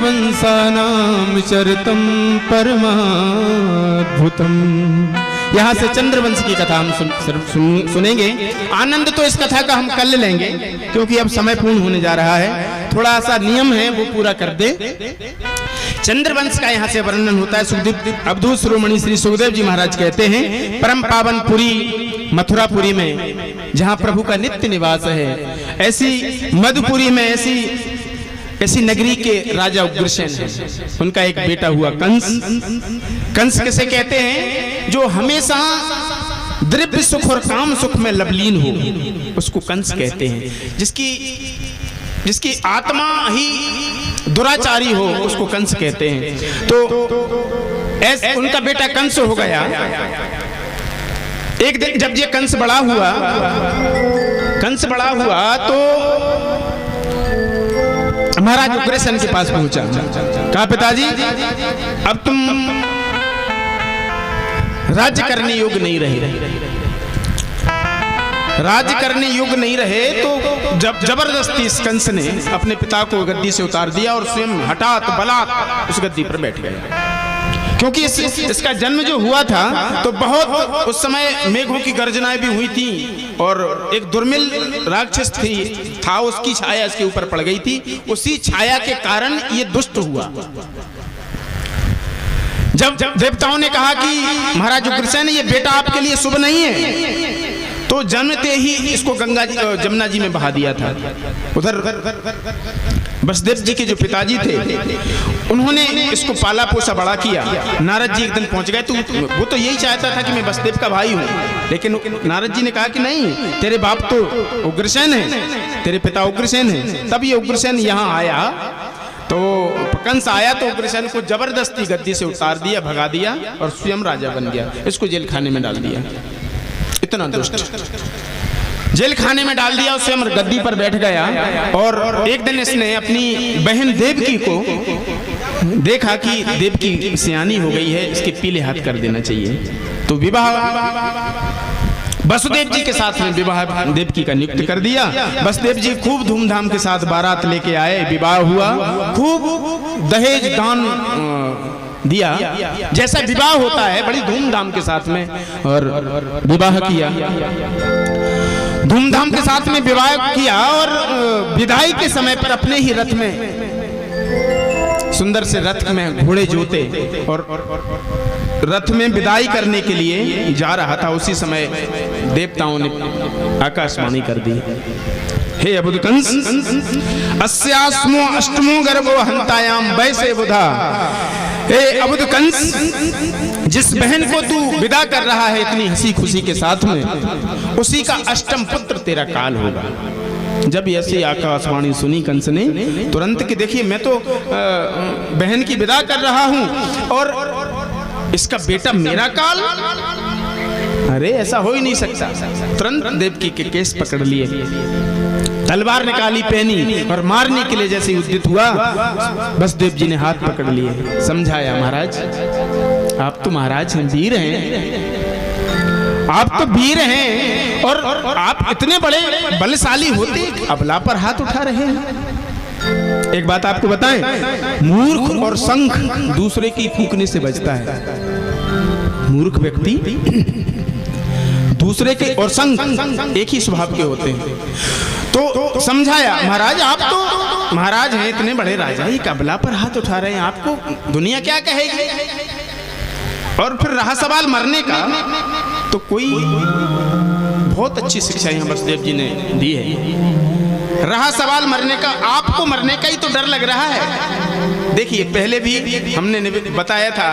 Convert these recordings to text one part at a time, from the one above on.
चंद्रवंशानाम चरितम परमाद्भुतम। यहाँ से चंद्रवंश की कथा हम सुनेंगे। आनंद तो इस कथा का हम कल लेंगे क्योंकि अब समय पूर्ण होने जा रहा है। थोड़ा सा नियम है वो पूरा कर दे। चंद्रवंश का यहाँ से वर्णन होता है। सुखदेव अवधूत शिरोमणि श्री सुखदेव जी महाराज कहते हैं, परम पावन पुरी मथुरापुरी में जहाँ प्रभु का नित्य निवास है, ऐसी मधुपुरी में ऐसी नगरी के राजा उग्रसेन है। उनका एक बेटा हुआ कंस। कंस किसे कहते हैं? जो हमेशा द्रव्य सुख और काम सुख में लवलीन हो, उसको कंस कहते हैं। जिसकी आत्मा ही दुराचारी हो, उसको कंस कहते हैं। तो ऐसे उनका बेटा कंस हो गया। एक दिन जब ये कंस बड़ा हुआ तो महाराज उग्रसेन के पास पहुंचा। कहा, पिताजी अब तुम राज्य करने योग्य नहीं रहे। तो जब जबरदस्ती इस कंस ने अपने पिता को गद्दी से उतार दिया और स्वयं हठात बलात् उस गद्दी पर बैठ गया। क्योंकि इसका जन्म जो हुआ था तो बहुत उस समय मेघों की गर्जनाएं भी हुई थी और एक दुर्मिल राक्षस था, उसकी छाया इसके ऊपर पड़ गई थी। उसी छाया के कारण ये दुष्ट हुआ। जब देवताओं ने कहा कि महाराज उग्रसेन ये बेटा आपके लिए शुभ नहीं है, तो जन्मते ही इसको जमुना जी में बहा दिया था। उधर वसुदेव जी के जो पिताजी थे, उन्होंने इसको पाला पोसा बड़ा किया। नारद जी एक दिन पहुंच गए। तो वो तो यही चाहता था कि मैं वसुदेव का भाई हूँ, लेकिन नारद जी ने कहा कि नहीं, तेरे बाप तो उग्रसेन है, तेरे पिता उग्रसेन है। तब ये उग्रसेन यहाँ आया। तो कंस आया तो उग्रसेन को जबरदस्ती गद्दी से उतार दिया, भगा दिया और स्वयं राजा बन गया। इसको जेल खाने में डाल दिया। इतना दुष्ट, जेल खाने में डाल दिया, स्वयं गद्दी पर बैठ गया। और एक दिन इसने अपनी बहन देवकी को देखा कि देवकी सियानी हो गई है, इसके पीले हाथ कर देना चाहिए। तो विवाह वसुदेव जी के साथ में विवाह देवकी का नियुक्त कर दिया। वसुदेव जी खूब धूमधाम के साथ बारात लेके आए, विवाह हुआ, खूब दहेज दान दिया। जैसा विवाह होता है बड़ी धूमधाम के साथ में, और विवाह किया, धूमधाम के साथ में विवाह किया। और विदाई के समय पर अपने ही रथ में, सुंदर से रथ में घोड़े जोते और रथ में विदाई करने के लिए जा रहा था। उसी समय देवताओं ने आकाशवाणी कर दी, हे अबुध कंस, अस्यास्मो अष्टमो गर्भो हंतायाम वैसे बुधा। हे अबुध कंस, जिस बहन को तू विदा कर रहा है इतनी हंसी खुशी के साथ में, उसी का अष्टम पुत्र तेरा काल होगा। जब ऐसी आकाशवाणी सुनी कंस ने तुरंत कि देखिए मैं तो बहन की विदा कर रहा हूं और इसका बेटा मेरा काल, अरे ऐसा हो ही नहीं सकता। तुरंत देवकी के केस पकड़ लिए, तलवार निकाली, पहनी और मारने के लिए जैसे उद्यत हुआ, वसुदेव जी ने हाथ पकड़ लिए, समझाया, महाराज आप तो महाराज हैं, वीर हैं, आप तो वीर हैं और आप इतने बड़े बलशाली होते अबला पर हाथ उठा रहे हैं। एक बात आपको बताएं, मूर्ख और शंख दूसरे की फूंकने से बचता है। मूर्ख व्यक्ति दूसरे के और शंख एक ही स्वभाव के होते हैं। तो समझाया, महाराज आप तो महाराज हैं, इतने बड़े राजा, ही कबला पर हाथ उठा रहे हैं, आपको दुनिया क्या कहेगी। और फिर रहा सवाल मरने का, तो कोई बहुत अच्छी शिक्षा यहाँ वसुदेव जी ने दी है। रहा सवाल मरने का, आपको मरने का ही तो डर लग रहा है। देखिए पहले भी हमने बताया था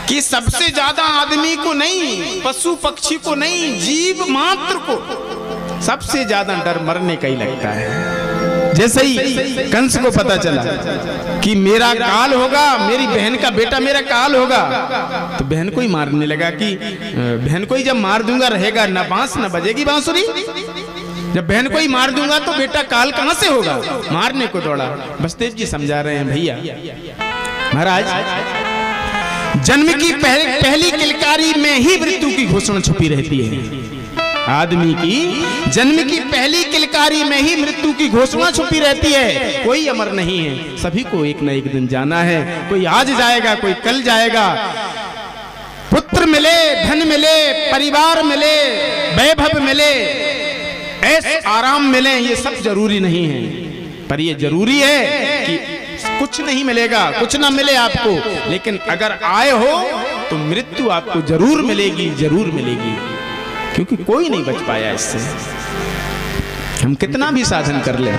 कि सबसे ज्यादा आदमी को नहीं, पशु पक्षी को नहीं, जीव मात्र को सबसे ज्यादा डर मरने का ही लगता है। जैसे ही कंस को पता चला कि मेरा काल होगा, मेरी बहन का बेटा मेरा काल होगा, तो बहन को ही मारने लगा कि बहन को ही जब मार दूंगा रहेगा ना बांस ना बजेगी बांसुरी। जब बहन को ही मार दूंगा तो बेटा काल कहां से होगा, मारने को दौड़ा। वसुदेव जी समझा रहे हैं, भैया महाराज जन्म की पहली किलकारी में ही मृत्यु की घोषणा छुपी रहती है। आदमी की जन्म की पहली किलकारी में ही मृत्यु की घोषणा छुपी रहती है। कोई अमर नहीं है, सभी को एक न एक दिन जाना है। कोई आज जाएगा, कोई कल जाएगा। पुत्र मिले, धन मिले, परिवार मिले, वैभव मिले, ऐसे आराम मिले, ये सब जरूरी नहीं है। पर ये जरूरी है कि कुछ नहीं मिलेगा, कुछ ना मिले आपको, लेकिन अगर आए हो तो मृत्यु आपको जरूर मिलेगी, जरूर मिलेगी। क्योंकि कोई नहीं बच पाया इससे। हम कितना भी साधन कर लें,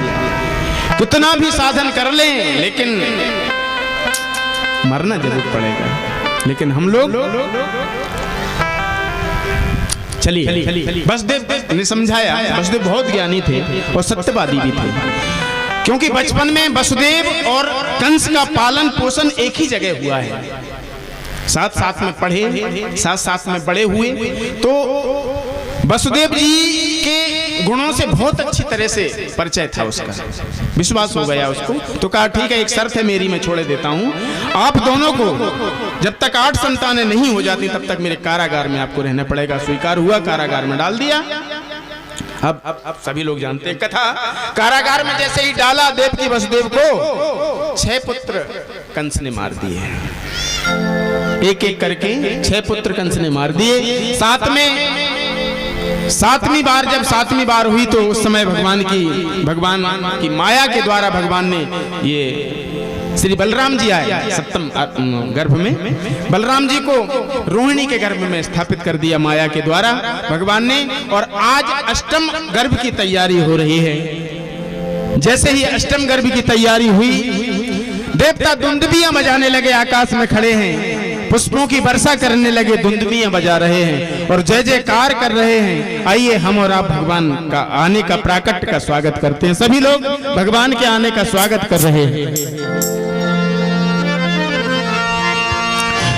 कितना भी साधन कर लें, लेकिन मरना जरूर पड़ेगा। लेकिन हम लोग चलिए, वसुदेव ने समझाया। वसुदेव बहुत ज्ञानी थे और सत्यवादी भी थे, क्योंकि बचपन में वसुदेव और कंस का पालन पोषण एक ही जगह हुआ है। साथ साथ में पढ़े, साथ साथ में बड़े हुए। तो वसुदेव जी के गुणों से बहुत अच्छी तरह से परिचय था उसका, विश्वास हो गया उसको। तो कहा ठीक है, एक शर्त है मेरी, मैं छोड़े देता हूं। आप दोनों को जब तक 8 संतानें नहीं हो जाती तब तक मेरे कारागार में आपको रहना पड़ेगा। स्वीकार हुआ, कारागार में डाल दिया। अब सभी लोग जानते हैं कथा। कारागार में जैसे ही डाला देवकी वसुदेव को, 6 पुत्र कंस ने मार दिए। एक एक करके 6 पुत्र कंस ने मार दिए। सातवीं बार जब 7वीं बार हुई तो उस समय भगवान की माया के द्वारा भगवान ने, ये श्री बलराम जी आए 7म गर्भ में, बलराम जी को रोहिणी के गर्भ में स्थापित कर दिया माया के द्वारा भगवान ने। और आज 8म गर्भ की तैयारी हो रही है। जैसे ही 8म गर्भ की तैयारी हुई, देवता दुंदुभियां बजाने लगे, आकाश में खड़े हैं, पुष्पों की वर्षा करने लगे, दुंदुभियां बजा रहे हैं और जय जयकार कर रहे हैं। आइए हम और आप भगवान का आने का, प्राकट्य का स्वागत करते हैं। सभी लोग भगवान के आने का स्वागत कर रहे हैं।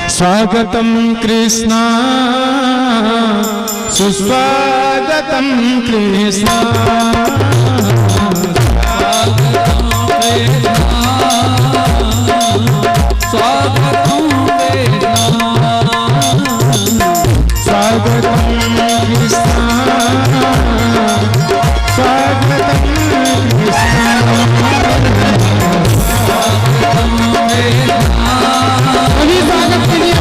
स्वागतम कृष्णा सुस्वागतम कृष्णा, स्वागतम स्वागतम कृष्णा, स्वागतम कृष्णा, अभी स्वागत के लिए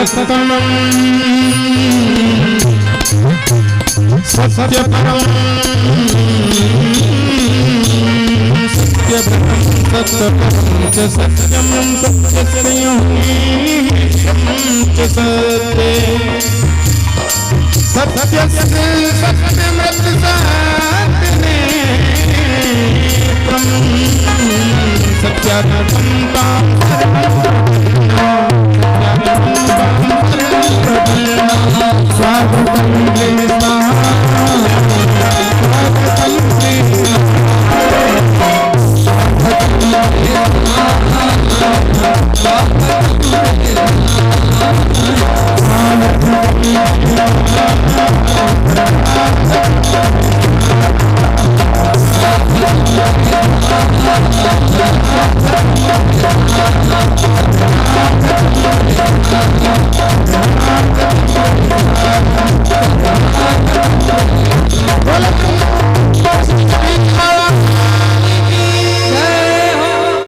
सततमं सत्यपरं सत्यव्रतं सत्यपरं च सत्यं सत्यस्योनित्यं च सत्ये सत्यस्य सत्यमृतसत्यनेत्रं सत्यार्थं तां स्वागतं स्वागतं